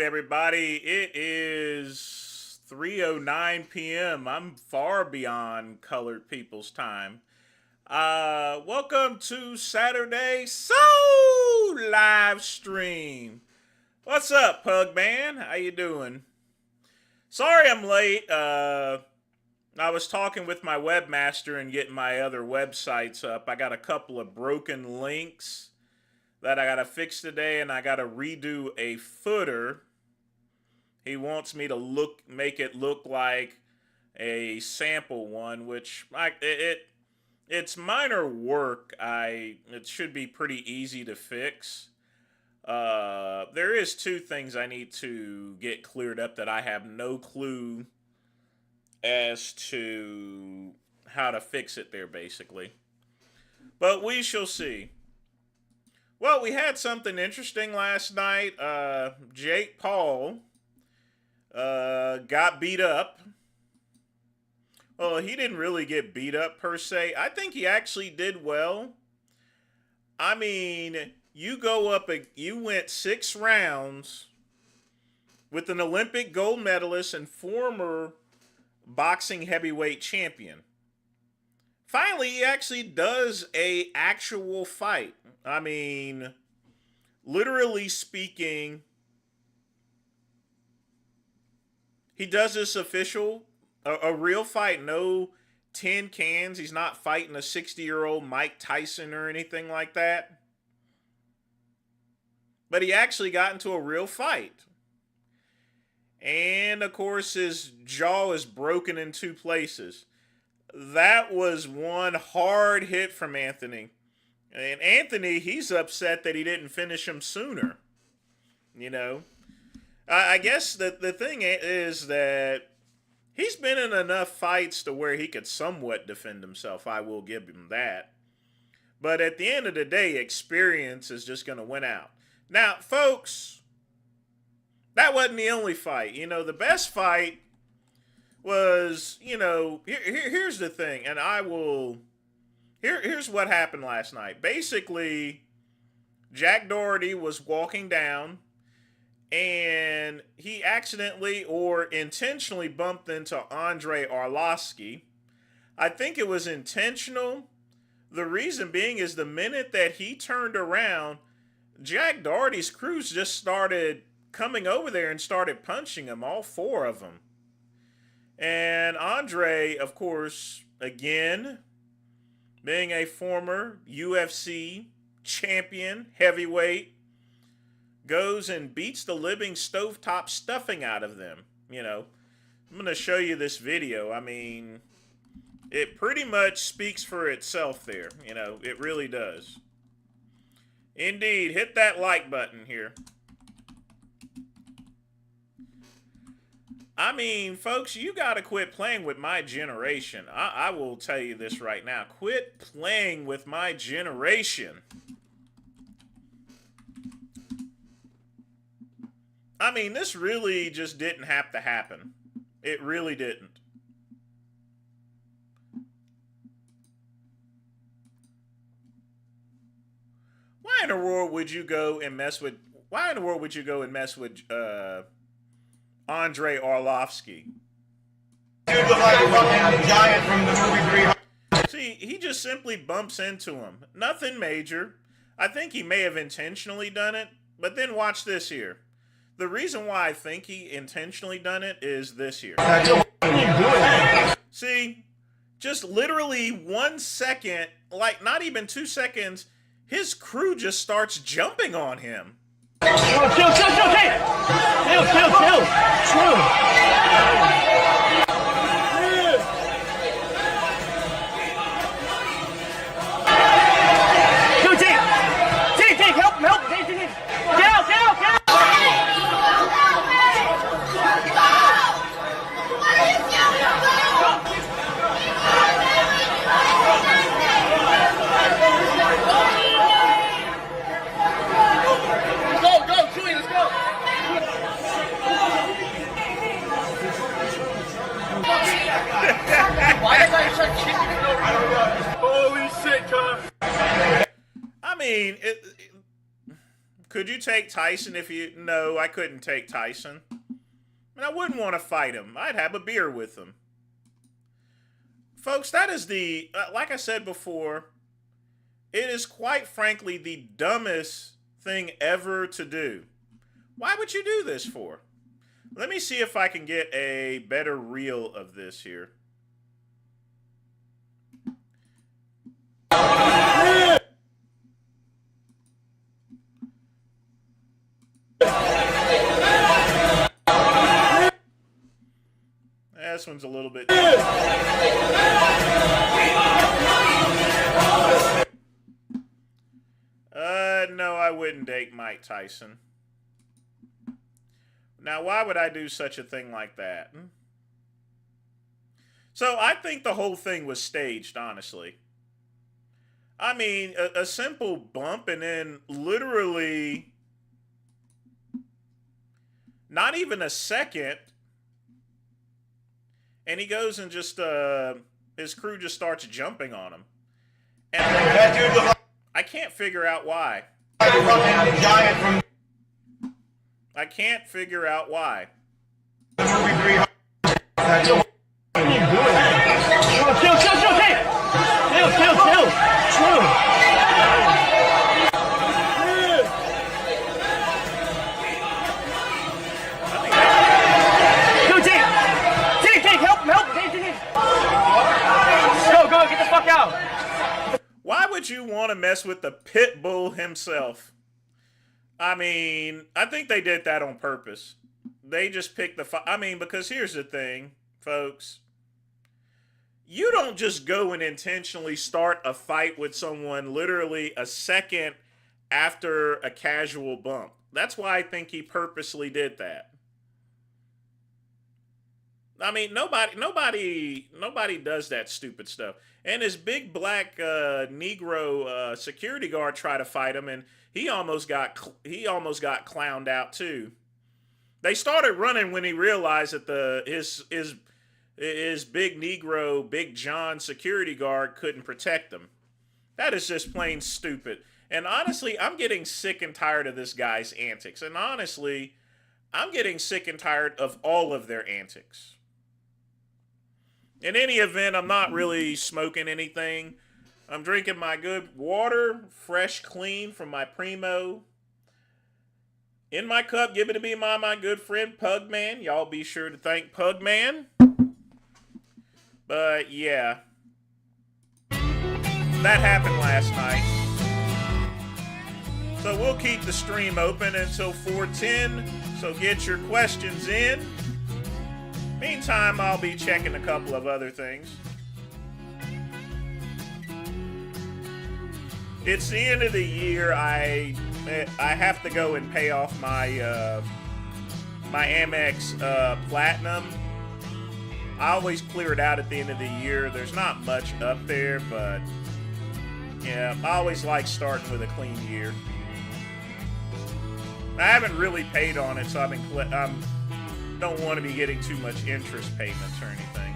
everybody. It is 3:09 p.m. I'm far beyond colored people's time. Welcome to Saturday Soul live stream. What's up, Pug Man? How you doing? Sorry I'm late. I was talking with my webmaster and getting my other websites up. I got a couple of broken links that I gotta fix today, and I gotta redo a footer. He wants me to make it look like a sample one, which it's minor work. It should be pretty easy to fix. There is two things I need to get cleared up that I have no clue as to how to fix it there, basically. But we shall see. Well, we had something interesting last night. Jake Paul got beat up. Well, he didn't really get beat up per se. I think he actually did well. I mean, you went 6 rounds with an Olympic gold medalist and former boxing heavyweight champion. Finally, he actually does a actual fight. I mean, literally speaking, he does this official, a real fight, no tin cans. He's not fighting a 60-year-old Mike Tyson or anything like that. But he actually got into a real fight. And, of course, his jaw is broken in 2 places. That was one hard hit from Anthony. And Anthony, he's upset that he didn't finish him sooner. You know? I guess the thing is that he's been in enough fights to where he could somewhat defend himself. I will give him that. But at the end of the day, experience is just going to win out. Now, folks, that wasn't the only fight. You know, the best fight was, you know, here's the thing, and here's what happened last night. Basically, Jack Doherty was walking down, and he accidentally or intentionally bumped into Andre Arlovsky. I think it was intentional. The reason being is the minute that he turned around, Jack Doherty's crews just started coming over there and started punching him, all 4 of them. And Andre, of course, again, being a former UFC champion, heavyweight, goes and beats the living stovetop stuffing out of them. You know, I'm going to show you this video. I mean, it pretty much speaks for itself there. You know, it really does. Indeed, hit that like button here. I mean, folks, you got to quit playing with my generation. I will tell you this right now. Quit playing with my generation. I mean, this really just didn't have to happen. It really didn't. Why in the world would you go and mess with Andre Arlovsky? Dude looked like a fucking giant from the movie 300. See, he just simply bumps into him. Nothing major. I think he may have intentionally done it, but then watch this here. The reason why I think he intentionally done it is this here. See, just literally 1 second, like not even 2 seconds, his crew just starts jumping on him. Chill. Jake, help him. Jake. Get out. Go, Chewie, let's go. Could you take Tyson if you... No, I couldn't take Tyson. I wouldn't want to fight him. I'd have a beer with him. Folks, that is the... like I said before, it is quite frankly the dumbest thing ever to do. Why would you do this for? Let me see if I can get a better reel of this here. This one's a little bit... No, I wouldn't date Mike Tyson. Now, why would I do such a thing like that? So, I think the whole thing was staged, honestly. I mean, a simple bump and then literally not even a second, and he goes and just, his crew just starts jumping on him. And That dude looked I can't figure out why. like a fucking giant from I can't figure out why. the movie 300. That's a- Oh, chill, chill, chill, chill. Chill. Jake, help him, Jake. Go, get the fuck out. Why would you want to mess with the pit bull himself? I mean, I think they did that on purpose. They just picked the... I mean, because here's the thing, folks. You don't just go and intentionally start a fight with someone literally a second after a casual bump. That's why I think he purposely did that. I mean, nobody does that stupid stuff. And his big black Negro security guard tried to fight him, and he almost got clowned out too. They started running when he realized that his big Negro, Big John security guard couldn't protect them. That is just plain stupid. And honestly, I'm getting sick and tired of this guy's antics. And honestly, I'm getting sick and tired of all of their antics. In any event, I'm not really smoking anything. I'm drinking my good water, fresh, clean from my Primo. In my cup, give it to me by my good friend Pugman. Y'all be sure to thank Pugman. But yeah, that happened last night. So we'll keep the stream open until 4:10. So get your questions in. Meantime, I'll be checking a couple of other things. It's the end of the year. I have to go and pay off my my Amex Platinum. I always clear it out at the end of the year. There's not much up there, but yeah, I always like starting with a clean year. I haven't really paid on it, so don't want to be getting too much interest payments or anything.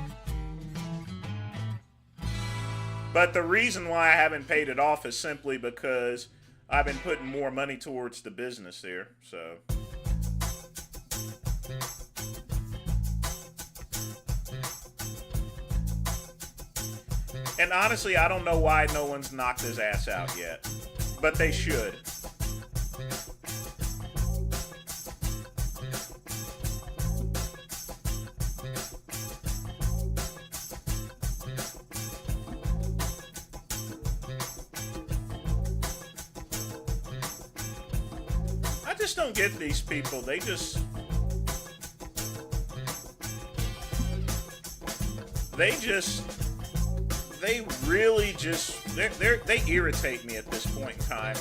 But the reason why I haven't paid it off is simply because I've been putting more money towards the business there, so. And honestly, I don't know why no one's knocked his ass out yet, but they should. I just don't get these people. They really just they irritate me at this point in time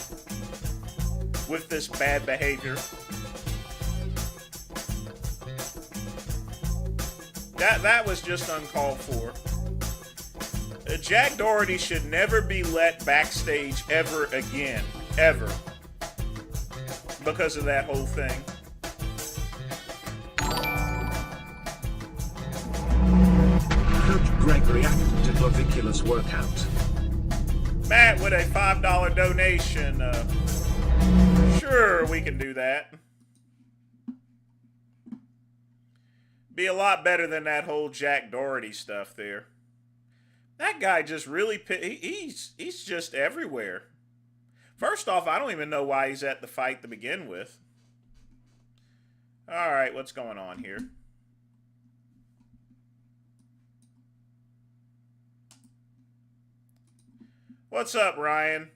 with this bad behavior. That was just uncalled for. Jack Doherty should never be let backstage ever again, ever, because of that whole thing. Coach Greg reacted to claviculus workout. Matt with a $5 donation. Sure. Sure, we can do that. Be a lot better than that whole Jack Doherty stuff there. That guy just really, he's just everywhere. First off, I don't even know why he's at the fight to begin with. All right, what's going on here? What's up, Ryan?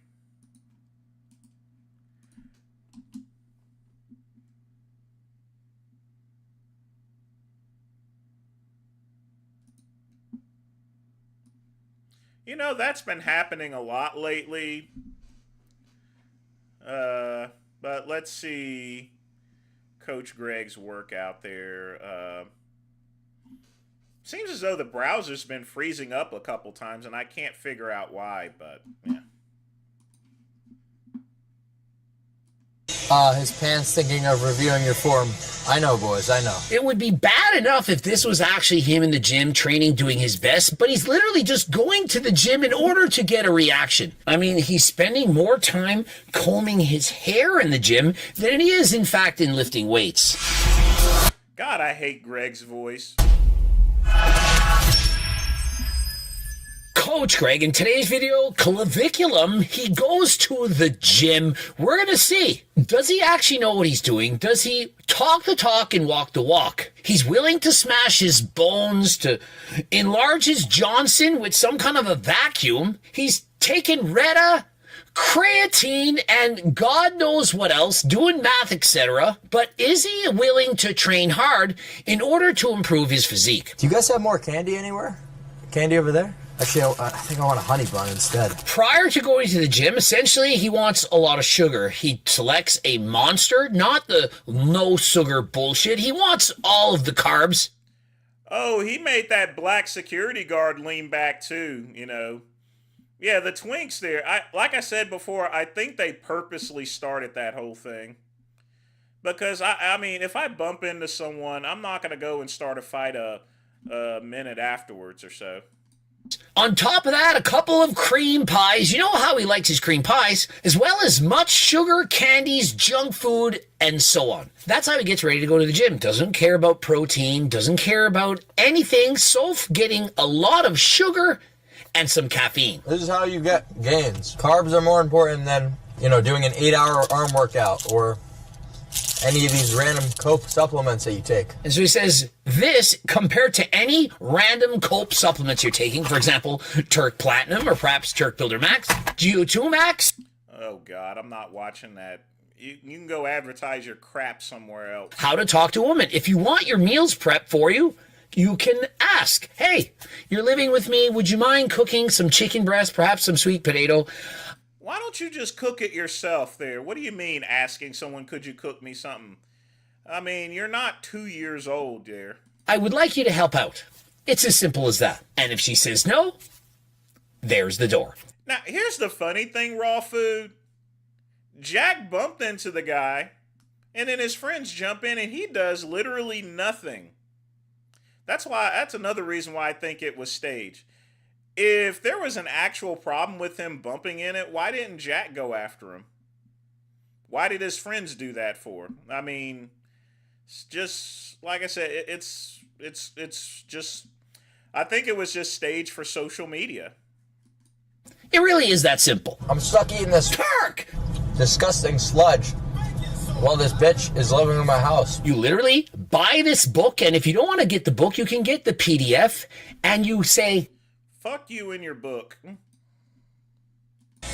You know, that's been happening a lot lately. But let's see Coach Greg's work out there. Seems as though the browser's been freezing up a couple times, and I can't figure out why, but yeah. His pants thinking of reviewing your form. I know, boys, I know. It would be bad enough if this was actually him in the gym training, doing his best, but he's literally just going to the gym in order to get a reaction. I mean, he's spending more time combing his hair in the gym than he is, in fact, in lifting weights. God, I hate Greg's voice. Coach Greg, in today's video, claviculum, he goes to the gym. We're going to see, does he actually know what he's doing? Does he talk the talk and walk the walk? He's willing to smash his bones, to enlarge his Johnson with some kind of a vacuum. He's taken Retta, creatine, and God knows what else, doing math, etc. But is he willing to train hard in order to improve his physique? Do you guys have more candy anywhere? Candy over there? Actually, I think I want a honey bun instead. Prior to going to the gym, essentially, he wants a lot of sugar. He selects a Monster, not the no sugar bullshit. He wants all of the carbs. Oh, he made that black security guard lean back too, you know. Yeah, the Twinks there. Like I said before, I think they purposely started that whole thing. Because, I mean, if I bump into someone, I'm not going to go and start a fight a minute afterwards or so. On top of that, a couple of cream pies. You know how he likes his cream pies, as well as much sugar, candies, junk food, and so on. That's how he gets ready to go to the gym. Doesn't care about protein, doesn't care about anything, so getting a lot of sugar and some caffeine. This is how you get gains. Carbs are more important than, you know, doing an 8-hour arm workout or any of these random cope supplements that you take. And so he says, this, compared to any random cope supplements you're taking, for example, Turk Platinum or perhaps Turk Builder Max, GO2 Max. Oh, God, I'm not watching that. You can go advertise your crap somewhere else. How to talk to a woman. If you want your meals prepped for you, you can ask, hey, you're living with me. Would you mind cooking some chicken breast, perhaps some sweet potato? Why don't you just cook it yourself there? What do you mean asking someone, could you cook me something? I mean, you're not 2 years old, dear. I would like you to help out. It's as simple as that. And if she says no, there's the door. Now, here's the funny thing, Raw Food. Jack bumped into the guy, and then his friends jump in, and he does literally nothing. That's another reason why I think it was staged. If there was an actual problem with him bumping in it, why didn't Jack go after him? Why did his friends do that for? I mean, it's just, like I said, it's just, I think it was just staged for social media. It really is that simple. I'm stuck eating this Turk! disgusting sludge while this bitch is living in my house. You literally buy this book, and if you don't want to get the book, you can get the PDF, and you say, fuck you in your book.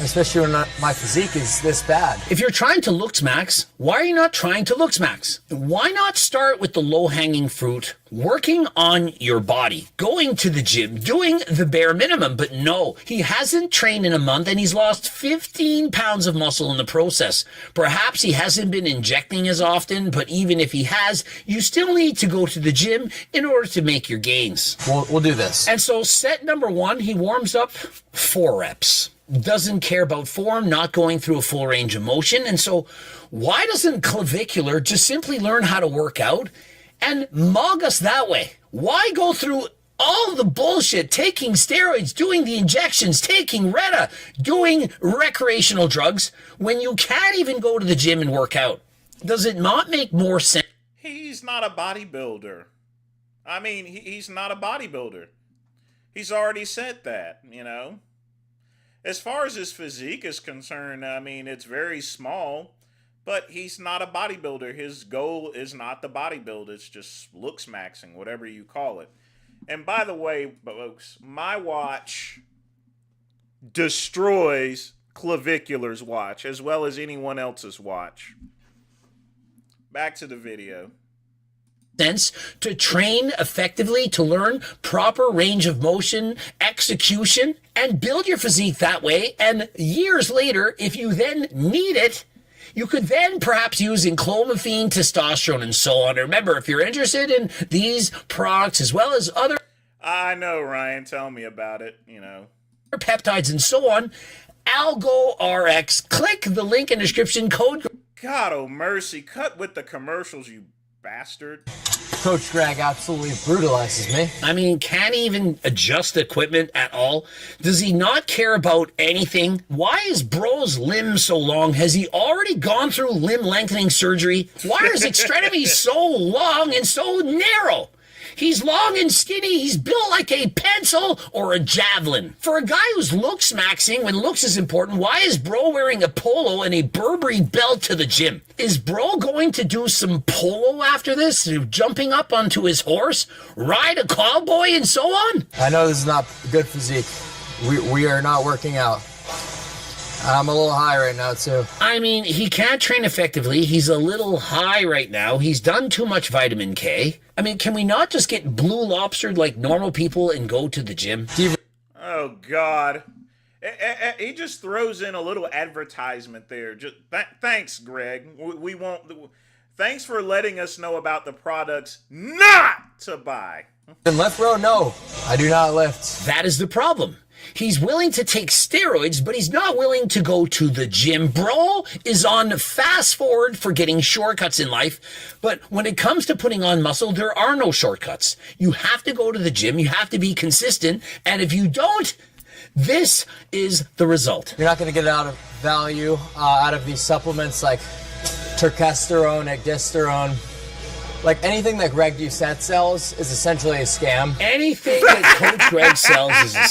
Especially when my physique is this bad. if you're trying to looks max, why are you not trying to looks max? Why not start with the low-hanging fruit, working on your body, going to the gym, doing the bare minimum? But no, he hasn't trained in a month and he's lost 15 pounds of muscle in the process. Perhaps he hasn't been injecting as often, but even if he has, you still need to go to the gym in order to make your gains. We'll do this. And so set number 1, he warms up 4 reps. Doesn't care about form, not going through a full range of motion. And so why doesn't Clavicular just simply learn how to work out and mug us that way? Why go through all the bullshit, taking steroids, doing the injections, taking Retta, doing recreational drugs, when you can't even go to the gym and work out? Does it not make more sense? He's not a bodybuilder. I mean, he's not a bodybuilder. He's already said that, you know. As far as his physique is concerned, I mean, it's very small, but he's not a bodybuilder. His goal is not the bodybuild. It's just looks maxing, whatever you call it. And by the way, folks, my watch destroys Clavicular's watch, as well as anyone else's watch. Back to the video. Sense to train effectively, to learn proper range of motion, execution, and build your physique that way. And years later, if you then need it, you could then perhaps use clomiphene, testosterone, and so on. Remember, if you're interested in these products as well as other I know, Ryan. Tell me about it, you know. peptides and so on, Algo RX. Click the link in the description. Code. God, oh mercy. Cut with the commercials, you bastard. Coach Greg absolutely brutalizes me. I mean, can't he even adjust equipment at all? Does he not care about anything? Why is bro's limb so long? Has he already gone through limb lengthening surgery? Why are his extremities so long and so narrow? He's long and skinny. He's built like a pencil or a javelin. For a guy who's looks maxing when looks is important, why is bro wearing a polo and a Burberry belt to the gym? Is bro going to do some polo after this? Jumping up onto his horse, ride a cowboy and so on? I know this is not good physique. We are not working out. I'm a little high right now, too. I mean, he can't train effectively. He's a little high right now. He's done too much vitamin K. I mean, can we not just get blue lobstered like normal people and go to the gym? Oh, God. He just throws in a little advertisement there. Just thanks, Greg. We won't... Thanks for letting us know about the products not to buy. And lift, bro? No, I do not lift. That is the problem. He's willing to take steroids, but he's not willing to go to the gym. Bro is on fast forward for getting shortcuts in life. But when it comes to putting on muscle, there are no shortcuts. You have to go to the gym. You have to be consistent. And if you don't, this is the result. You're not going to get out of value out of these supplements like terkesterone, egdisterone. Like anything that Greg Doucette sells is essentially a scam. Anything that Coach Greg sells is a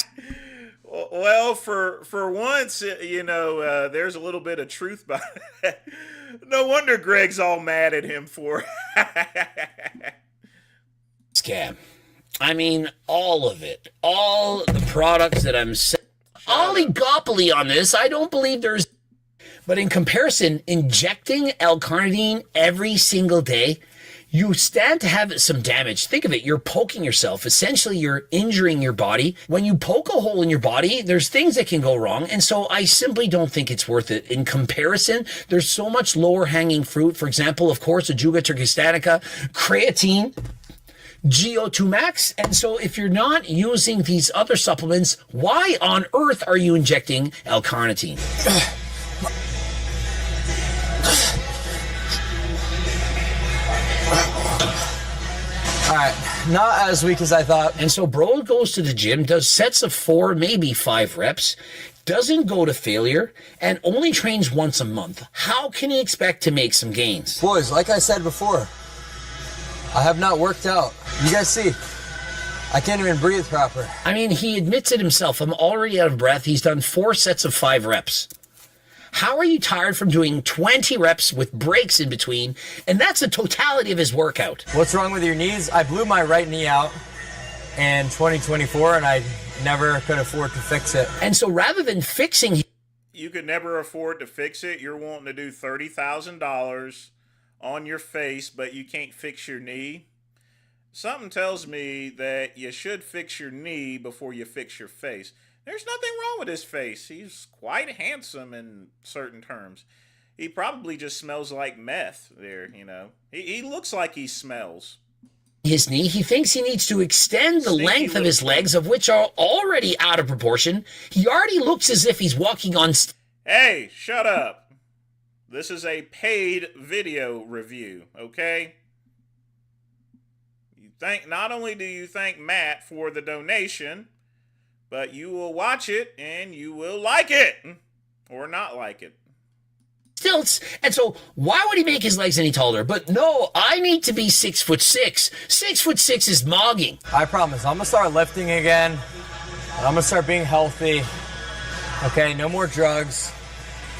Well, for once, you know, there's a little bit of truth behind it. No wonder Greg's all mad at him for it. scam. I mean, all of it. All the products that I'm selling. Oligopoly on this. I don't believe there's... But in comparison, injecting L-carnitine every single day, you stand to have some damage. Think of it. You're poking yourself. Essentially, you're injuring your body. When you poke a hole in your body, there's things that can go wrong. And so I simply don't think it's worth it. In comparison, there's so much lower hanging fruit. For example, of course, Ajuga turkistanica, creatine, GO2 max. And so if you're not using these other supplements, why on earth are you injecting L-carnitine? All right, not as weak as I thought. And so bro goes to the gym, does sets of 4, maybe 5 reps, doesn't go to failure, and only trains once a month. How can he expect to make some gains? Boys, like I said before, I have not worked out. You guys see, I can't even breathe proper. I mean, he admits it himself. I'm already out of breath. He's done 4 sets of 5 reps. How are you tired from doing 20 reps with breaks in between? And that's the totality of his workout. What's wrong with your knees? I blew my right knee out in 2024, and I never could afford to fix it. And so rather than fixing... You could never afford to fix it. You're wanting to do $30,000 on your face, but you can't fix your knee. Something tells me that you should fix your knee before you fix your face. There's nothing wrong with his face. He's quite handsome in certain terms. He probably just smells like meth there, you know. He looks like he smells. His knee, he thinks he needs to extend the length of his legs, of which are already out of proportion. He already looks as if he's walking on... Hey, shut up. This is a paid video review, okay? You not only do you thank Matt for the donation, but you will watch it and you will like it or not like it. Stilts, and so why would he make his legs any taller? But no, I need to be 6'6". 6'6" is mogging. I promise, I'm gonna start lifting again. And I'm gonna start being healthy. Okay, no more drugs.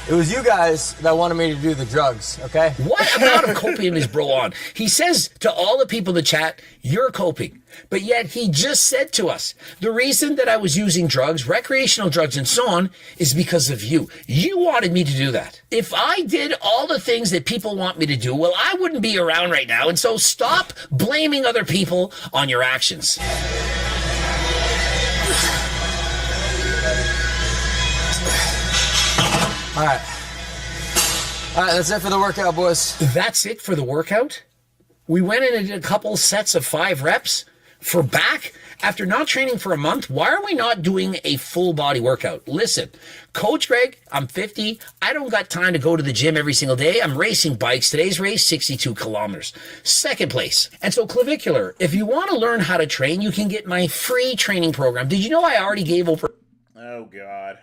It was you guys that wanted me to do the drugs, okay? What amount of copium is bro on? He says to all the people in the chat, you're coping. But yet he just said to us, the reason that I was using drugs, recreational drugs and so on, is because of you. You wanted me to do that. If I did all the things that people want me to do, well, I wouldn't be around right now. And so stop blaming other people on your actions. All right, that's it for the workout, boys. That's it for the workout? We went in and did a couple sets of 5 reps for back. After not training for a month, why are we not doing a full body workout? Listen, Coach Greg, I'm 50. I don't got time to go to the gym every single day. I'm racing bikes. Today's race, 62 kilometers. Second place. And so clavicular, if you want to learn how to train, you can get my free training program. Did you know I already gave over... Oh, God.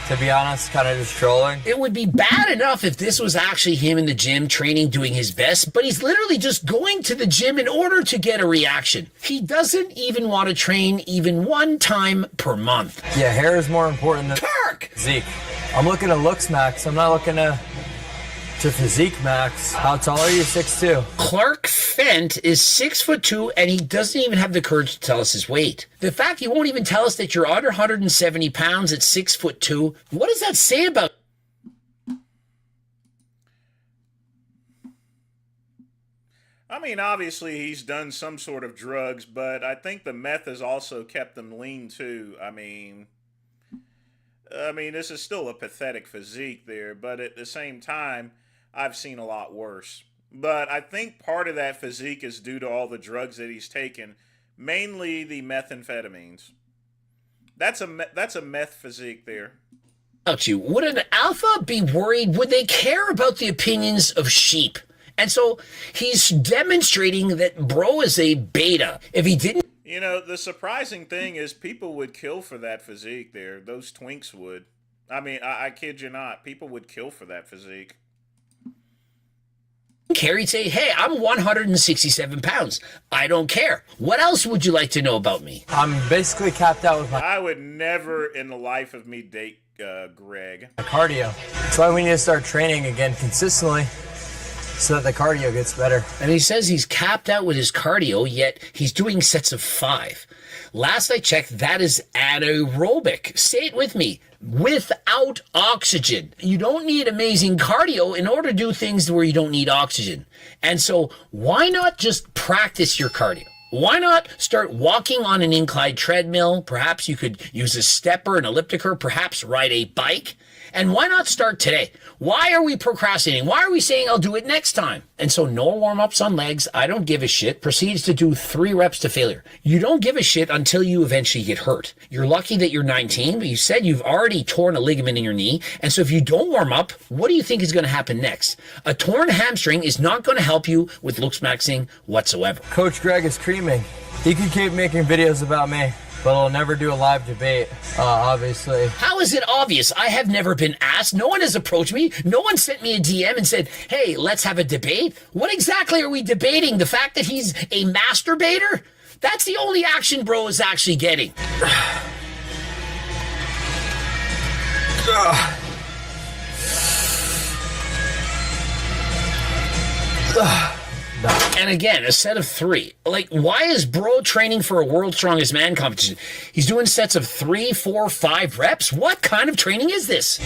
To be honest, kind of just trolling. It would be bad enough if this was actually him in the gym training, doing his best, but he's literally just going to the gym in order to get a reaction. He doesn't even want to train even one time per month. Yeah, hair is more important than Turk! physique. I'm looking at looks max. I'm not looking to physique max. How tall are you? 6'2". Clark Fent is 6'2", and he doesn't even have the courage to tell us his weight. The fact he won't even tell us that you're under 170 pounds at 6'2", what does that say about... I mean, obviously he's done some sort of drugs, but I think the meth has also kept him lean too. I mean, this is still a pathetic physique there, but at the same time, I've seen a lot worse. But I think part of that physique is due to all the drugs that he's taken, mainly the methamphetamines. That's a meth physique there. About you, would an alpha be worried? Would they care about the opinions of sheep? And so he's demonstrating that bro is a beta. If he didn't... You know, the surprising thing is people would kill for that physique there. Those twinks would. I mean, I kid you not. People would kill for that physique. care, he'd say, hey, I'm 167 pounds. I don't care. What else would you like to know about me? I'm basically capped out with my I would never in the life of me date Greg. cardio. That's why we need to start training again consistently so that the cardio gets better. And he says he's capped out with his cardio, yet he's doing sets of 5. Last I checked, that is anaerobic. Say it with me. Without oxygen. You don't need amazing cardio in order to do things where you don't need oxygen. And so why not just practice your cardio? Why not start walking on an inclined treadmill? Perhaps you could use a stepper, an elliptical, perhaps ride a bike. And why not start today? Why are we procrastinating? Why are we saying I'll do it next time? And so no warm-ups on legs. I don't give a shit. Proceeds to do 3 reps to failure. You don't give a shit until you eventually get hurt. You're lucky that you're 19, but you said you've already torn a ligament in your knee. And so if you don't warm up, what do you think is going to happen next? A torn hamstring is not going to help you with looks maxing whatsoever. Coach Greg is creaming. He could keep making videos about me, but he'll never do a live debate, obviously. How is it obvious? I have never been asked. No one has approached me. No one sent me a DM and said, hey, let's have a debate. What exactly are we debating? The fact that he's a masturbator? That's the only action bro is actually getting. And again, a set of 3. Like, why is bro training for a world's strongest man competition? He's doing sets of 3, 4, 5 reps. What kind of training is this?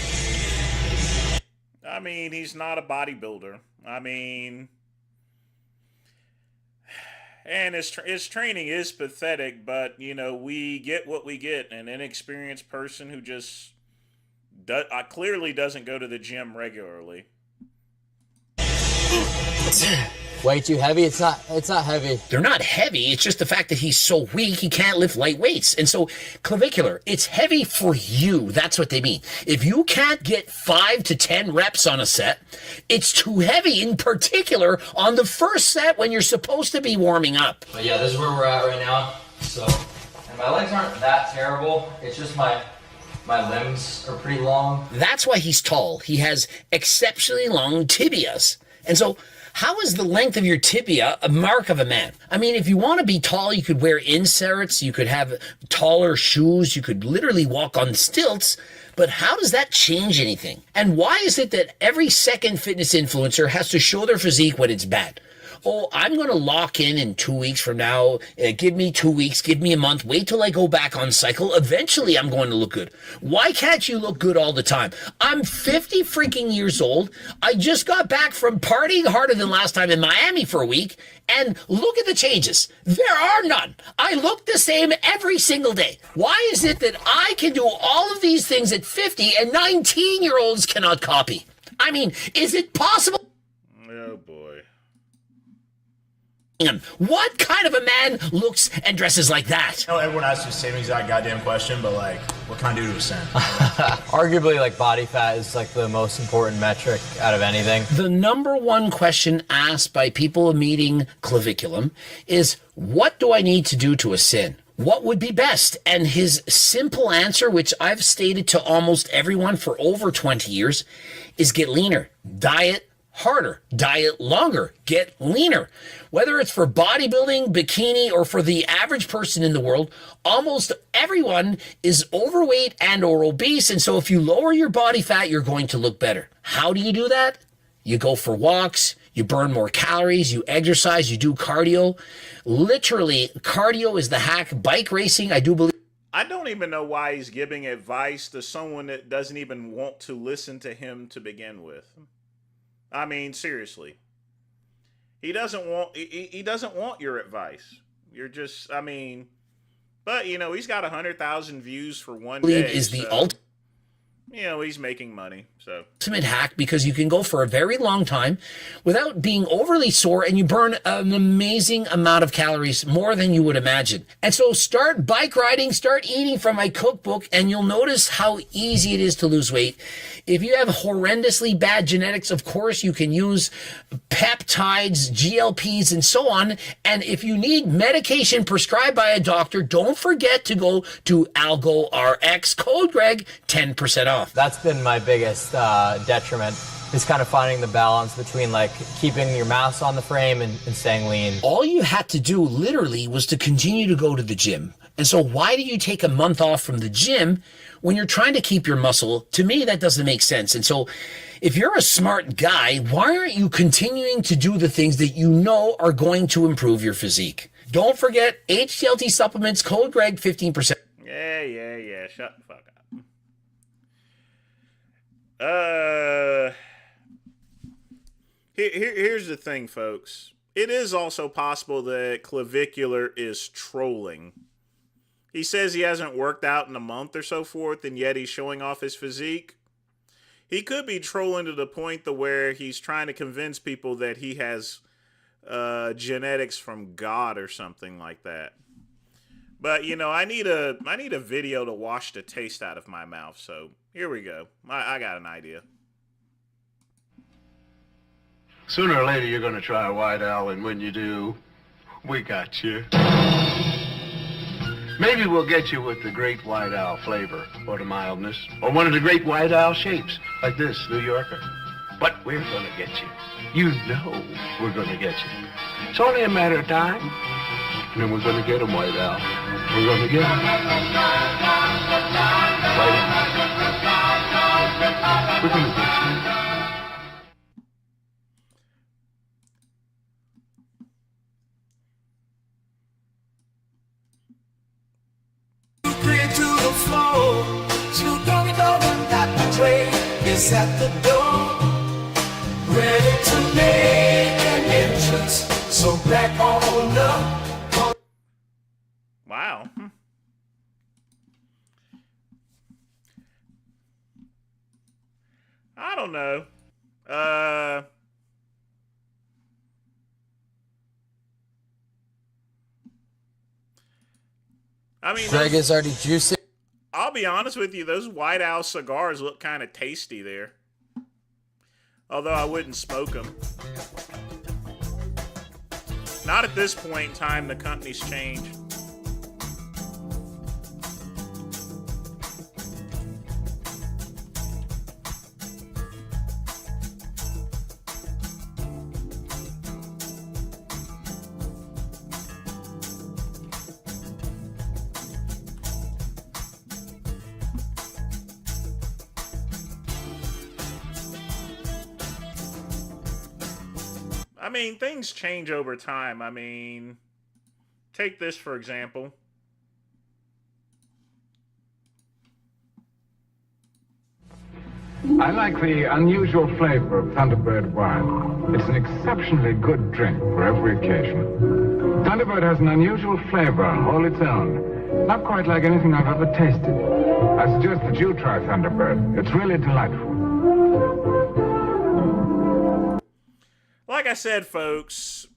I mean, he's not a bodybuilder. I mean, and his training is pathetic, but, you know, we get what we get. An inexperienced person who just clearly doesn't go to the gym regularly. Way too heavy? It's not heavy. They're not heavy. It's just the fact that he's so weak, he can't lift light weights. And so clavicular, it's heavy for you. That's what they mean. If you can't get 5 to 10 reps on a set, it's too heavy, in particular on the first set when you're supposed to be warming up. But yeah, this is where we're at right now. So, and my legs aren't that terrible. It's just my limbs are pretty long. That's why he's tall. He has exceptionally long tibias. And so how is the length of your tibia a mark of a man? I mean, if you want to be tall, you could wear inserts, you could have taller shoes, you could literally walk on stilts, but how does that change anything? And why is it that every second fitness influencer has to show their physique when it's bad? Oh, I'm going to lock in 2 weeks from now. Give me 2 weeks. Give me a month. Wait till I go back on cycle. Eventually, I'm going to look good. Why can't you look good all the time? I'm 50 freaking years old. I just got back from partying harder than last time in Miami for a week. And look at the changes. There are none. I look the same every single day. Why is it that I can do all of these things at 50 and 19-year-olds cannot copy? I mean, is it possible? Oh, boy. What kind of a man looks and dresses like that? I know everyone asks the same exact goddamn question, but like, what can I do to ascend? Arguably, like, body fat is like the most important metric out of anything. The number one question asked by people meeting claviculum is, what do I need to do to ascend? What would be best? And his simple answer, which I've stated to almost everyone for over 20 years, is get leaner, diet harder, diet longer, get leaner. Whether it's for bodybuilding, bikini, or for the average person in the world, almost everyone is overweight and or obese. And so if you lower your body fat, you're going to look better. How do you do that? You go for walks, you burn more calories, you exercise, you do cardio. Literally, cardio is the hack. Bike racing, I do believe. I don't even know why he's giving advice to someone that doesn't even want to listen to him to begin with. I mean, seriously. He doesn't want your advice. You're just, I mean, but you know, he's got 100,000 views for one day. Is the ultimate. You know, he's making money, so. Ultimate hack, because you can go for a very long time without being overly sore, and you burn an amazing amount of calories, more than you would imagine. And so start bike riding, start eating from my cookbook, and you'll notice how easy it is to lose weight. If you have horrendously bad genetics, of course, you can use peptides, GLPs, and so on. And if you need medication prescribed by a doctor, don't forget to go to Algo RX, code Greg, 10% off. That's been my biggest detriment, is kind of finding the balance between like keeping your mass on the frame and staying lean. All you had to do literally was to continue to go to the gym. And so why do you take a month off from the gym when you're trying to keep your muscle? To me, that doesn't make sense. And so if you're a smart guy, why aren't you continuing to do the things that you know are going to improve your physique? Don't forget HTLT supplements, code Greg, 15%. Yeah. Shut the fuck up. Here's the thing, folks. It is also possible that Clavicular is trolling. He says he hasn't worked out in a month or so forth, and yet he's showing off his physique. He could be trolling to the point to where he's trying to convince people that he has genetics from God or something like that. But, you know, I need a video to wash the taste out of my mouth, so here we go. I got an idea. Sooner or later, you're going to try a White Owl, and when you do, we got you. Maybe we'll get you with the Great White Owl flavor, or the mildness, or one of the Great White Owl shapes, like this New Yorker. But we're going to get you. You know we're going to get you. It's only a matter of time, and then we're going to get him, White Owl. We're going to get him. We're going to get you. Is at the door, ready to make an entrance. So back on up. Wow. I don't know. I mean, Greg is already juicing. I'll be honest with you, those White Owl cigars look kind of tasty there. Although I wouldn't smoke them. Not at this point in time, the company's changed. I mean, things change over time. I mean, take this for example. I like the unusual flavor of Thunderbird wine. It's an exceptionally good drink for every occasion. Thunderbird has an unusual flavor all its own. Not quite like anything I've ever tasted. I suggest that you try Thunderbird. It's really delightful. Like I said, folks,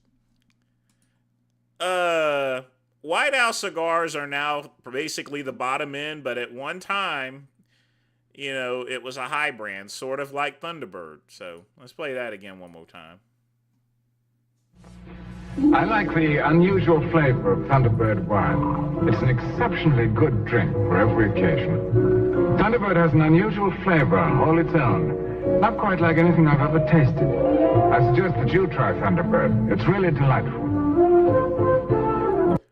White Owl cigars are now basically the bottom end, but at one time, you know, it was a high brand, sort of like Thunderbird. So let's play that again one more time. I like the unusual flavor of Thunderbird wine. It's an exceptionally good drink for every occasion. Thunderbird has an unusual flavor all its own. Not quite like anything I've ever tasted. I suggest that you try Thunderbird. It's really delightful.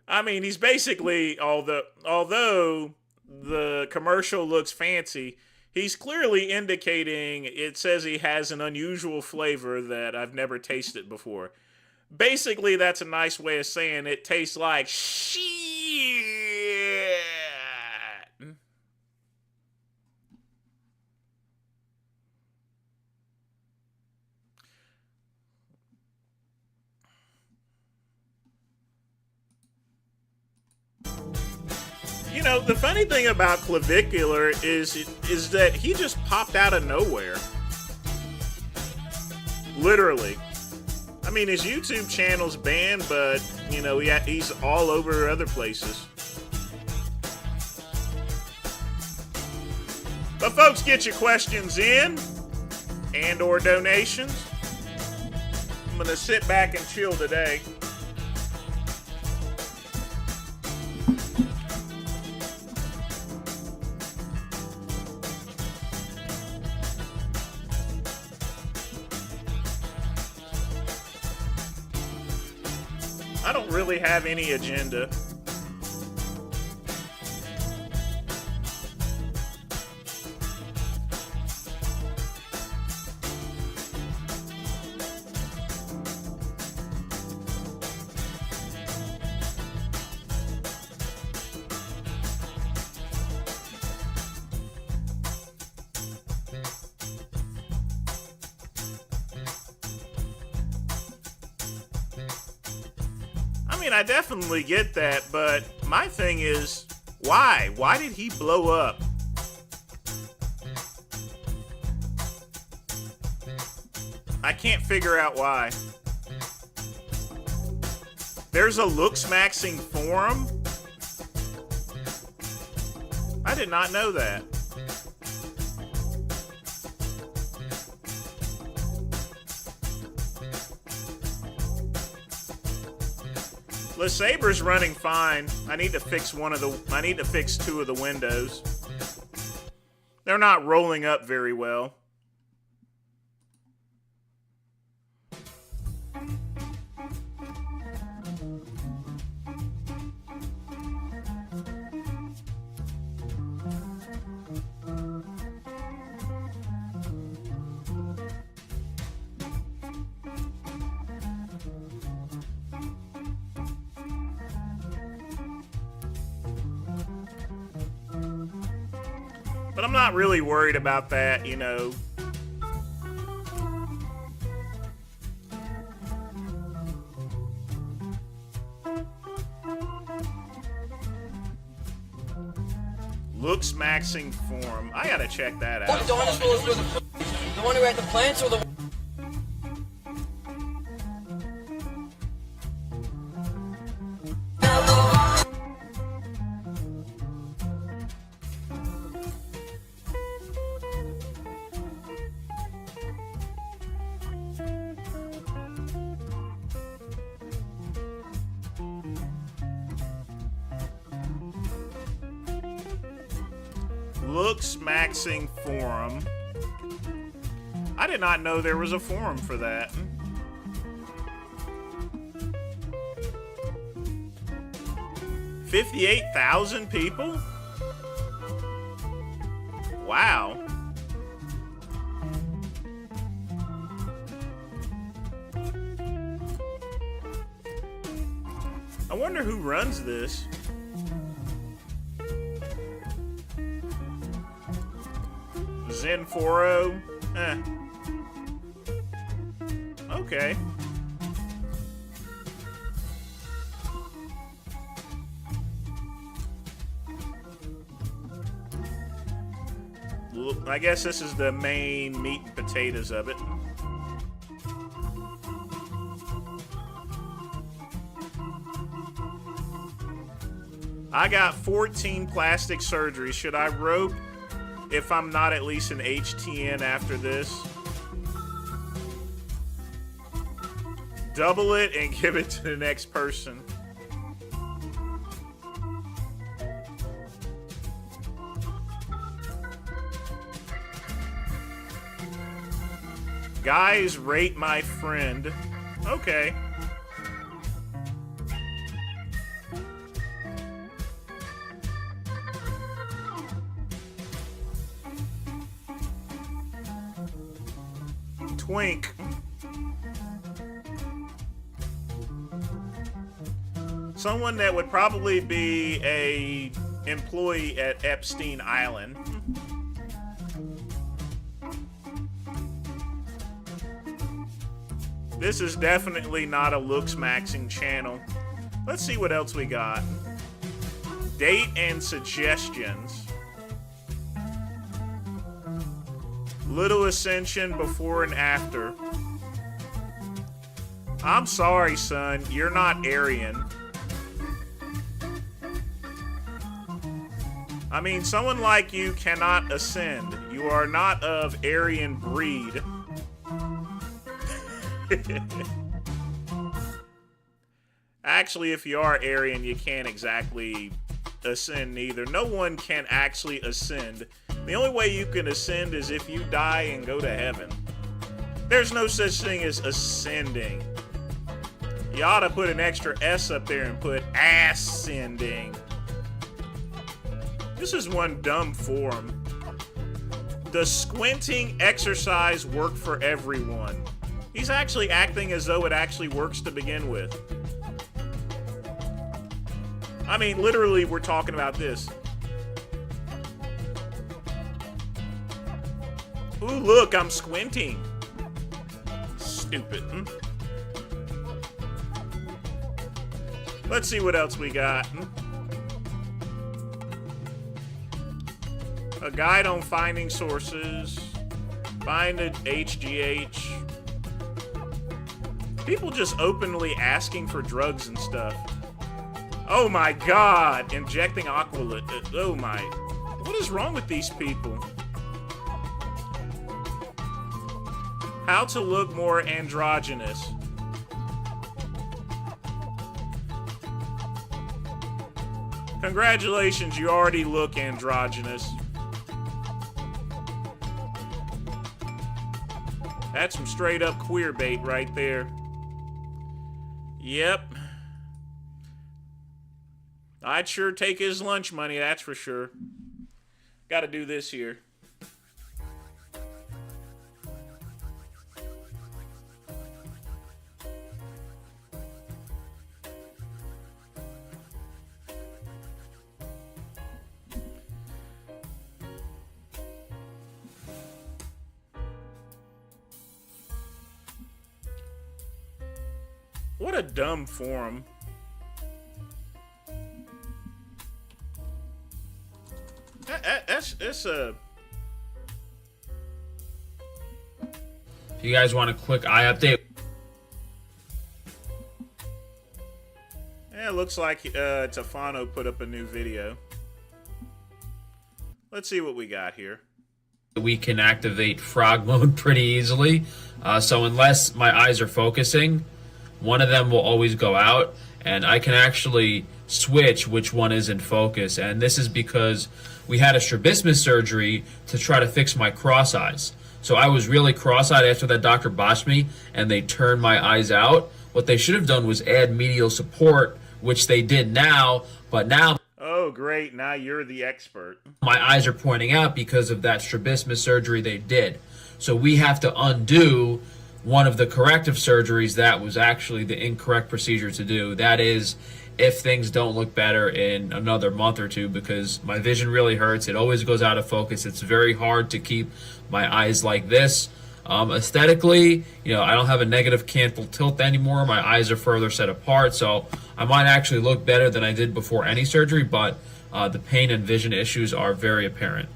I mean, he's basically, although the commercial looks fancy, he's clearly indicating, it says he has an unusual flavor that I've never tasted before. Basically, that's a nice way of saying it tastes like shit. You know, the funny thing about Clavicular is that he just popped out of nowhere. Literally. I mean, his YouTube channel's banned, but, you know, he's all over other places. But folks, get your questions in and or donations. I'm going to sit back and chill today. I don't really have any agenda. I definitely get that, but my thing is, why? Why did he blow up? I can't figure out why. There's a looks maxing forum? I did not know that. The Saber's running fine. I need to fix two of the windows. They're not rolling up very well. But I'm not really worried about that, you know. Looks maxing form. I gotta check that out. The one who had the plants or the... Looks maxing forum. I did not know there was a forum for that. 58,000 people? Wow. I wonder who runs this. Zen40. Okay. I guess this is the main meat and potatoes of it. I got 14 plastic surgeries. Should I rope if I'm not at least an HTN after this? Double it and give it to the next person. Guys, rate my friend. Okay. Twink. Someone that would probably be a employee at Epstein Island. This is definitely not a looks maxing channel. Let's see what else we got. Date and suggestions. Little ascension before and after. I'm sorry, son. You're not Aryan. I mean, someone like you cannot ascend. You are not of Aryan breed. Actually, if you are Aryan, you can't exactly ascend either. No one can actually ascend. The only way you can ascend is if you die and go to heaven. There's no such thing as ascending. You ought to put an extra S up there and put ascending. This is one dumb forum. Does squinting exercise work for everyone? He's actually acting as though it actually works to begin with. I mean, literally, we're talking about this. Ooh, look, I'm squinting. Stupid. Let's see what else we got. A guide on finding sources. Find a HGH. People just openly asking for drugs and stuff. Oh my god! Injecting Aqualit. Oh my. What is wrong with these people? How to look more androgynous. Congratulations, you already look androgynous. That's some straight up queer bait right there. Yep. I'd sure take his lunch money, that's for sure. Gotta do this here. What a dumb forum. That's a... If you guys want a quick eye update. Yeah, it looks like Tefano put up a new video. Let's see what we got here. We can activate frog mode pretty easily. So unless my eyes are focusing, one of them will always go out, and I can actually switch which one is in focus. And this is because we had a strabismus surgery to try to fix my cross eyes. So I was really cross-eyed after that doctor botched me, and they turned my eyes out. What they should have done was add medial support, which they did now, but now... Oh, great. Now you're the expert. My eyes are pointing out because of that strabismus surgery they did. So we have to undo one of the corrective surgeries that was actually the incorrect procedure to do. That is, if things don't look better in another month or two, because my vision really hurts. It always goes out of focus. It's very hard to keep my eyes like this. Aesthetically, I don't have a negative canthal tilt anymore. My eyes are further set apart, so I might actually look better than I did before any surgery, but the pain and vision issues are very apparent.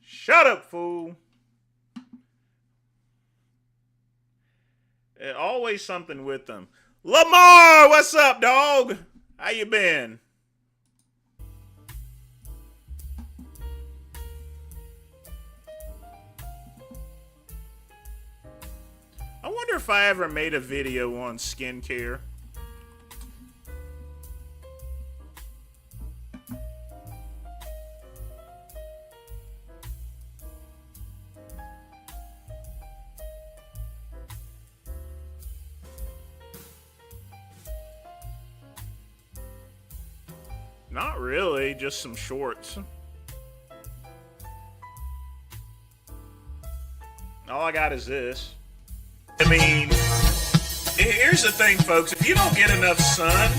Shut up, fool. Always something with them. Lamar, what's up, dog? How you been? I wonder if I ever made a video on skincare. Not really, just some shorts. All I got is this. I mean, here's the thing, folks. If you don't get enough sun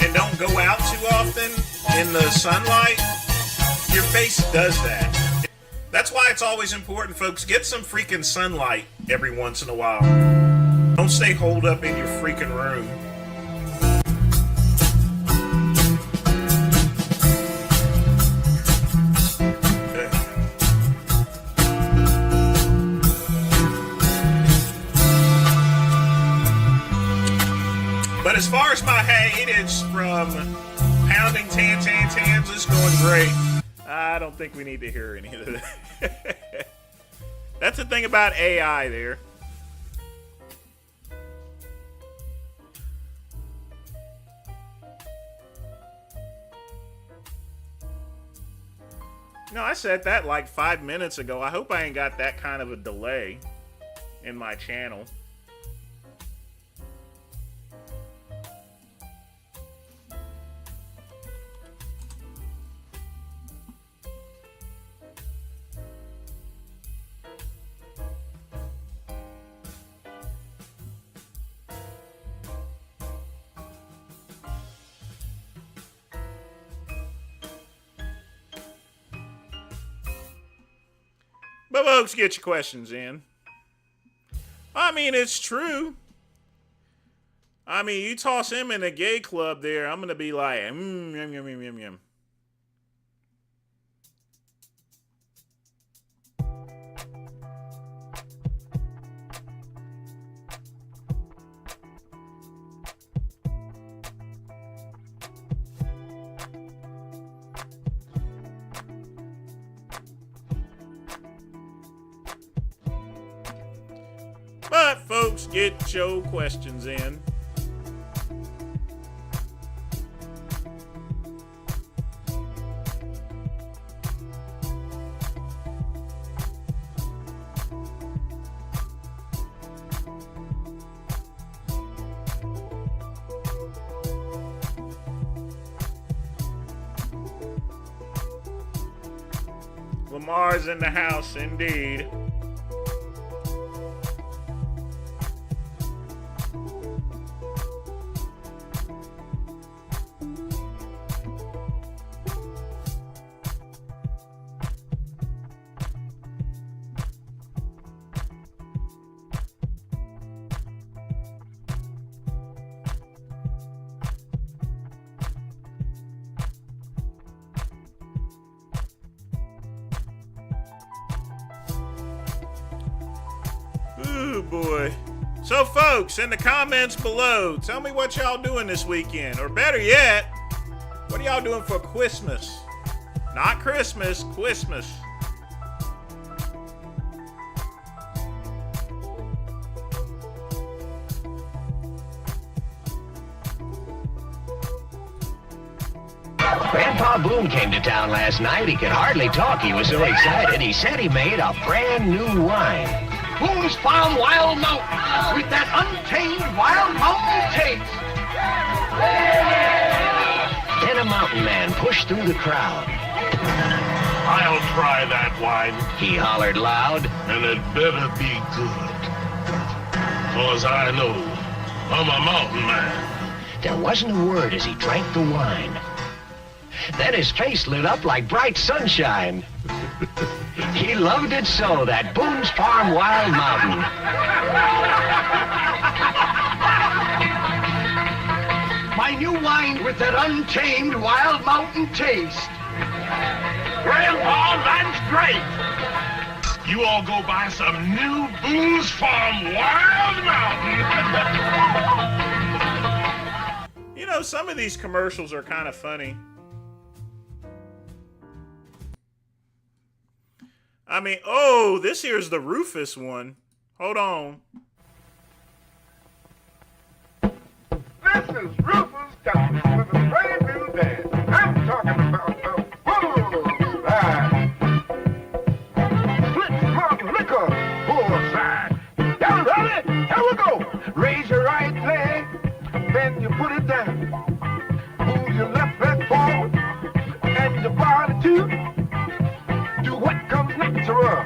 and don't go out too often in the sunlight, your face does that. That's why it's always important, folks. Get some freaking sunlight every once in a while. Don't stay holed up in your freaking room. But as far as my hiatus from pounding tans, it's going great. I don't think we need to hear any of that. That's the thing about AI there. No, I said that like 5 minutes ago. I hope I ain't got that kind of a delay in my channel. But folks, get your questions in. I mean, it's true. I mean, you toss him in a gay club there, I'm going to be like, yum, yum, yum, yum, yum. But, folks, get your questions in. Lamar's in the house, indeed. Ooh, boy. So, folks, in the comments below, tell me what y'all doing this weekend. Or better yet, what are y'all doing for Christmas? Not Christmas, Christmas. Grandpa Boone came to town last night. He could hardly talk. He was so excited. He said he made a brand new wine. Boone's Farm Wild Mountain with that untamed Wild Mountain taste. Then a mountain man pushed through the crowd. I'll try that wine. He hollered loud. And it better be good. 'Cause I know I'm a mountain man. There wasn't a word as he drank the wine. Then his face lit up like bright sunshine. He loved it so, that Boone's Farm Wild Mountain. My new wine with that untamed Wild Mountain taste. Grandpa, that's great. You all go buy some new Boone's Farm Wild Mountain. You know, some of these commercials are kind of funny. I mean, oh, this here's the Rufus one. Hold on. This is Rufus Thomas with a brand new dance. I'm talking about the bullseye. Split malt liquor, bullseye. Y'all ready? Here we go. Raise your right leg, then you put it down. Move your left leg forward, and your body too. Do what comes natural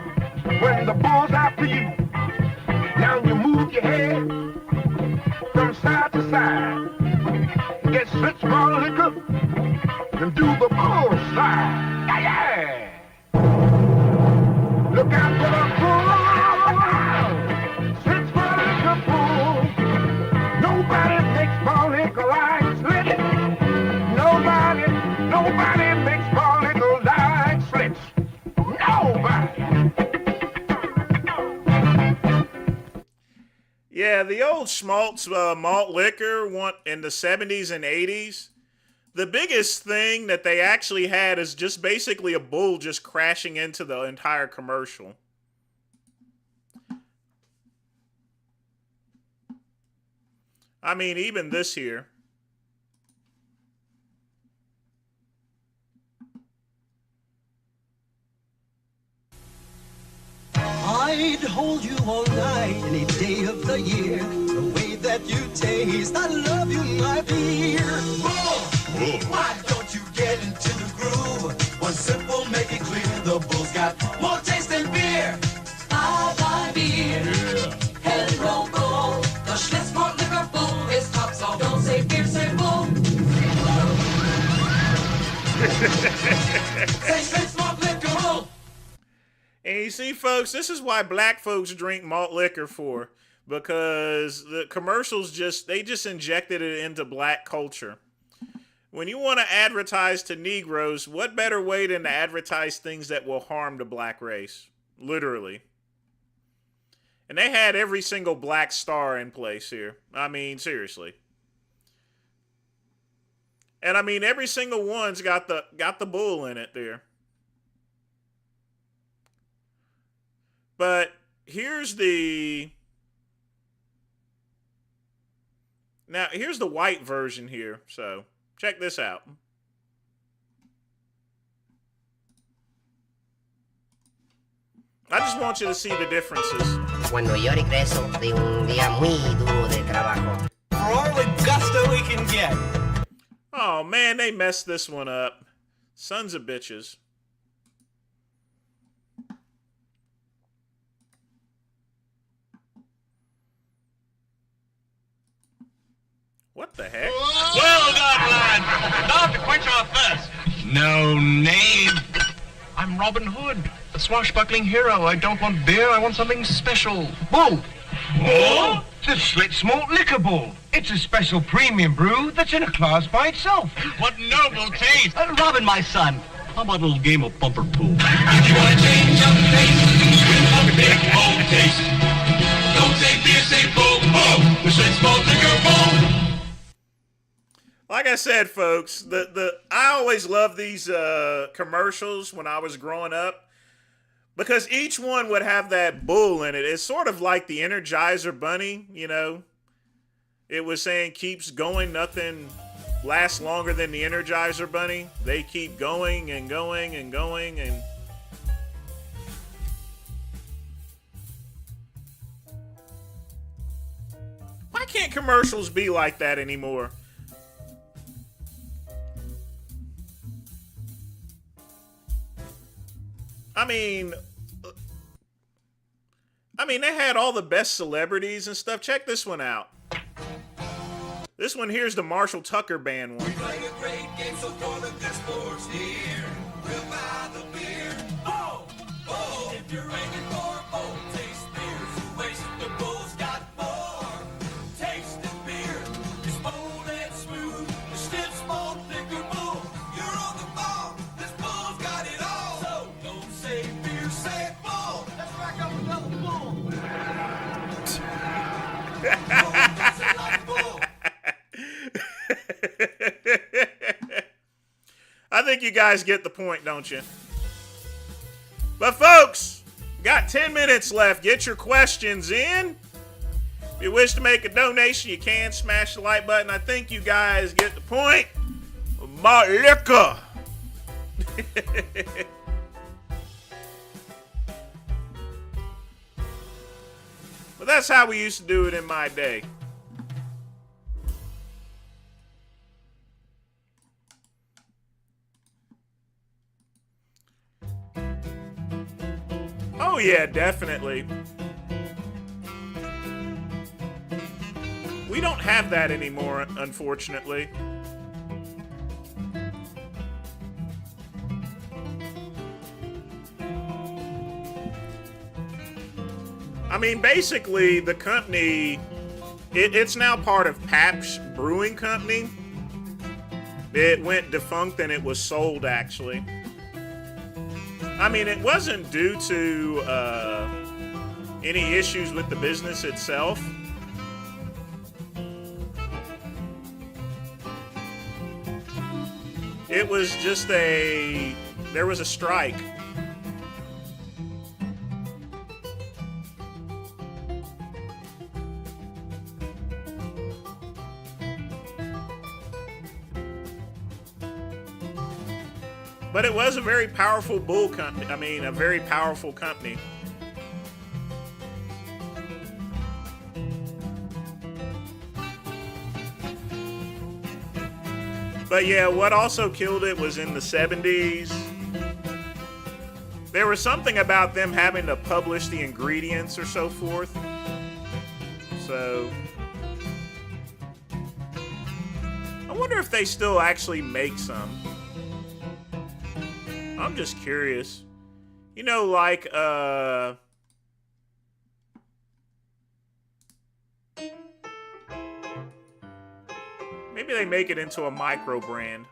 when the bull's after you. Now you move your head from side to side. Get switch more liquor and do the bullseye. Yeah, yeah. Look out for the bull. Switch more liquor bull. Nobody makes more liquor like Slitch. Nobody makes more liquor like Slitch. Nobody. Yeah, the old Schmaltz malt liquor in the 70s and 80s, the biggest thing that they actually had is just basically a bull just crashing into the entire commercial. I mean, even this here. I'd hold you all night, any day of the year. The way that you taste, I love you, my dear. Bull, why don't you get into the groove? One sip will make it clear. The bull's got more taste than beer. I buy beer. Yeah. Hello, bull. The Schlitz malt liquor bull is top, so don't say beer, say bull. Say Schlitz malt liquor bull. And you see, folks, this is why black folks drink malt liquor for. Because the commercials they just injected it into black culture. When you want to advertise to Negroes, what better way than to advertise things that will harm the black race? Literally. And they had every single black star in place here. I mean, seriously. And I mean, every single one's got the bull in it there. But here's the white version here. So check this out. I just want you to see the differences. Cuando yo regreso de un día muy duro de trabajo. For all the gusto we can get. Oh man, they messed this one up. Sons of bitches. What the heck? Well done, lad. Now to quench our thirst. No name. I'm Robin Hood, a swashbuckling hero. I don't want beer, I want something special. Bull. Bull? The Schlitz malt liquor bull. It's a special premium brew that's in a class by itself. What noble taste. Robin, my son, how about a little game of bumper pool? If you want to change up the taste, swim up a big bold taste. Don't say beer, say bull, bull. The Schlitz malt liquor bull. Like I said, folks, I always loved these commercials when I was growing up because each one would have that bull in it. It's sort of like the Energizer Bunny, you know. It was saying keeps going, nothing last longer than the Energizer Bunny. They keep going and going and going and... Why can't commercials be like that anymore? I mean, they had all the best celebrities and stuff. Check this one out. This one here's the Marshall Tucker Band one. We play a great game, so for the good sports here, we'll buy the beer. Oh, oh, if you're aiming for bold taste beers, you waste the Bull's got more. Taste the beer, it's bold and smooth, the stiff, small, thicker Bull. You're on the ball, this Bull's got it all. So don't say beer, say Bull. Let's rack up another Bull. Bull doesn't like Bull. I think you guys get the point, don't you? But folks, got 10 minutes left. Get your questions in. If you wish to make a donation, you can smash the like button. I think you guys get the point. My liquor. But that's how we used to do it in my day. Oh yeah, definitely. We don't have that anymore, unfortunately. I mean, basically, the company, it's now part of Pabst Brewing Company. It went defunct and it was sold, actually. I mean, it wasn't due to any issues with the business itself. It was just there was a strike. But it was a very powerful bull company. I mean, a very powerful company. But yeah, what also killed it was in the 70s. There was something about them having to publish the ingredients or so forth. So I wonder if they still actually make some. I'm just curious. You know, like, maybe they make it into a micro brand.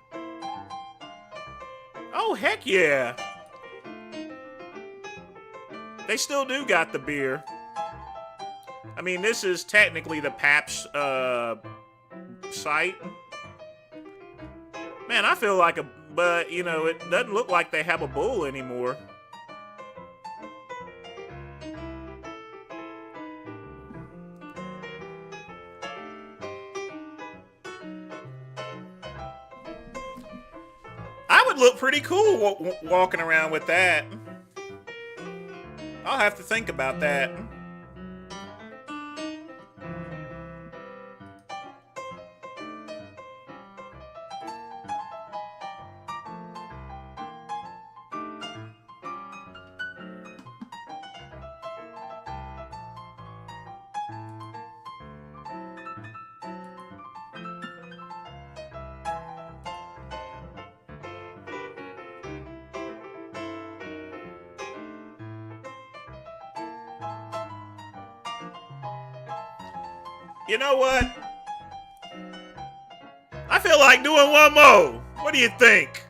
Oh, heck yeah. They still do got the beer. I mean, this is technically the Pabst site. Man, I feel like but, you know, it doesn't look like they have a bull anymore. I would look pretty cool walking around with that. I'll have to think about that. You know what? I feel like doing one more. What do you think?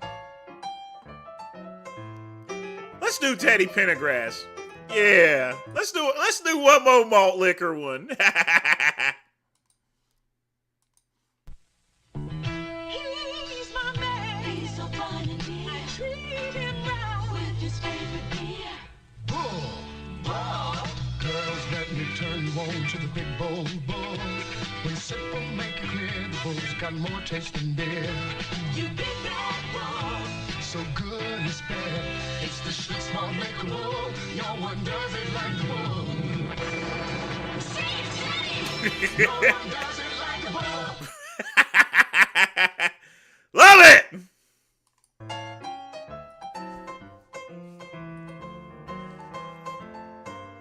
Let's do Teddy Pendergrass. Yeah, let's do one more malt liquor one. He's my man. He's so fun and dear. I treat him right with his favorite beer. Bull, bull. Girls, let me turn you on to the big bull, bull. When simple, make it clear the bull's got got more taste than beer. You big bad bull, so good it's bad. It's the Schlitz Malt Liquor Bull. No one does it like the bull. Say it, Teddy! No one does it like the bull. Love it!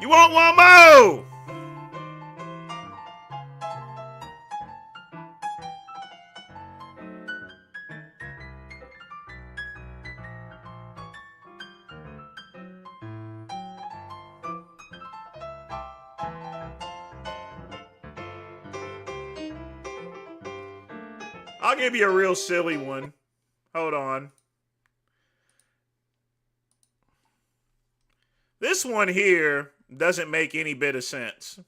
You want one more? I'll give you a real silly one. Hold on. This one here doesn't make any bit of sense.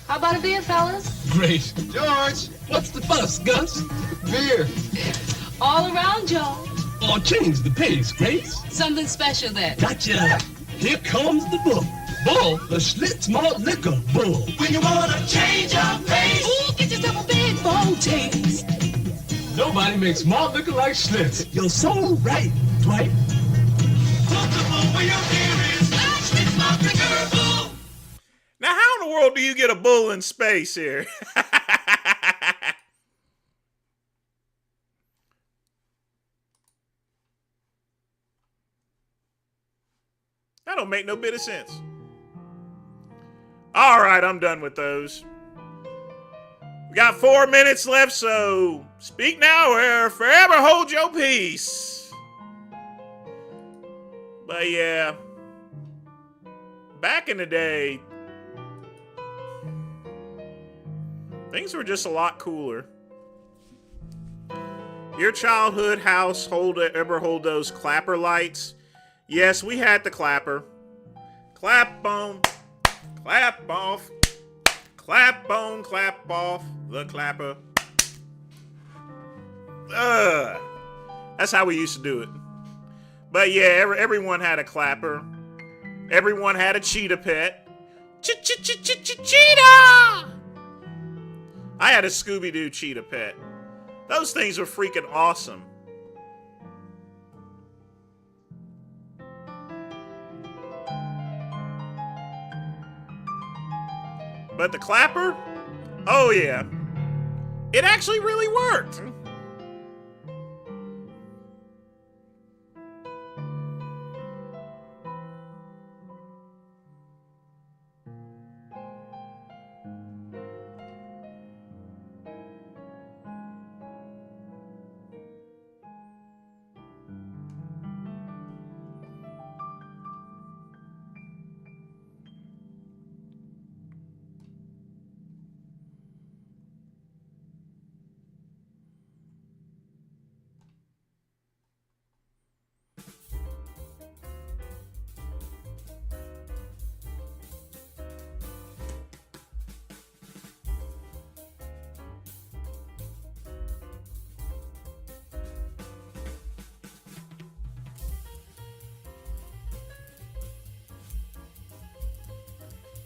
How about a beer, fellas? Great. George, what's the fuss, Gus? Beer. All around, y'all. Oh, change the pace, Grace. Something special then. Gotcha. Here comes the bull. Bull, the Schlitz Malt Liquor Bull. When you wanna change your pace, Ooh, get yourself a big bone taste. nobody makes malt liquor like Schlitz. You're so right, Dwight. Now, how in the world do you get a bull in space here? That don't make no bit of sense. All right, I'm done with those. We got 4 minutes left, so speak now or forever hold your peace. But yeah, back in the day, things were just a lot cooler. Your childhood house ever hold those clapper lights? Yes, we had the clapper. Clap on, clap off, clap on, clap off, the clapper. That's how we used to do it. But yeah, everyone had a clapper. Everyone had a cheetah pet. Cheetah! I had a Scooby-Doo cheetah pet. Those things were freaking awesome. But the clapper? Oh yeah. It actually really worked.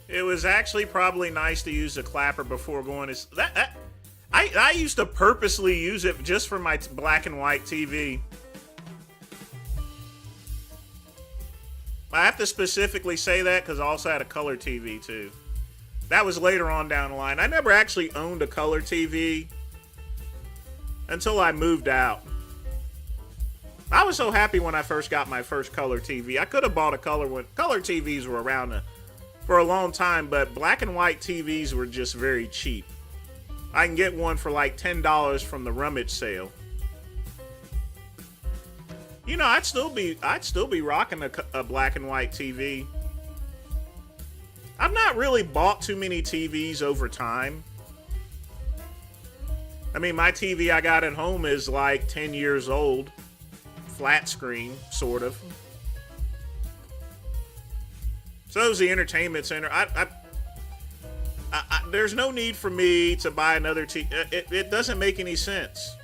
It was actually probably nice to use a clapper before going to... I used to purposely use it just for my black and white TV. I have to specifically say that because I also had a color TV too. That was later on down the line. I never actually owned a color TV until I moved out. I was so happy when I first got my first color TV. I could have bought a color when color TVs were around for a long time, but black and white TVs were just very cheap. I can get one for like $10 from the rummage sale. You know, I'd still be rocking a black and white TV. I've not really bought too many TVs over time. I mean, my TV I got at home is like 10 years old. Flat screen, sort of. So is the entertainment center. There's no need for me to buy another TV. It doesn't make any sense.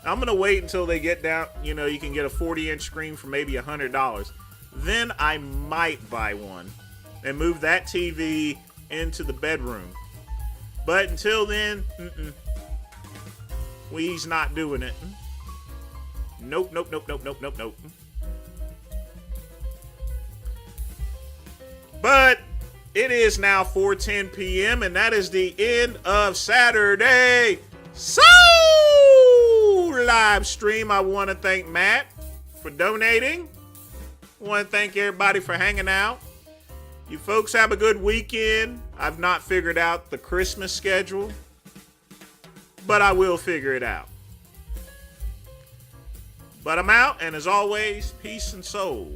I'm going to wait until they get down, you know, you can get a 40-inch screen for maybe $100. then I might buy one and move that TV into the bedroom. But until then, we's not doing it. Nope, nope, nope, nope, nope, nope, nope. But it is now 4:10 p.m. and that is the end of Saturday Soul live stream. I want to thank Matt for donating. I want to thank everybody for hanging out. You folks have a good weekend. I've not figured out the Christmas schedule, but I will figure it out. But I'm out, and as always, peace and soul.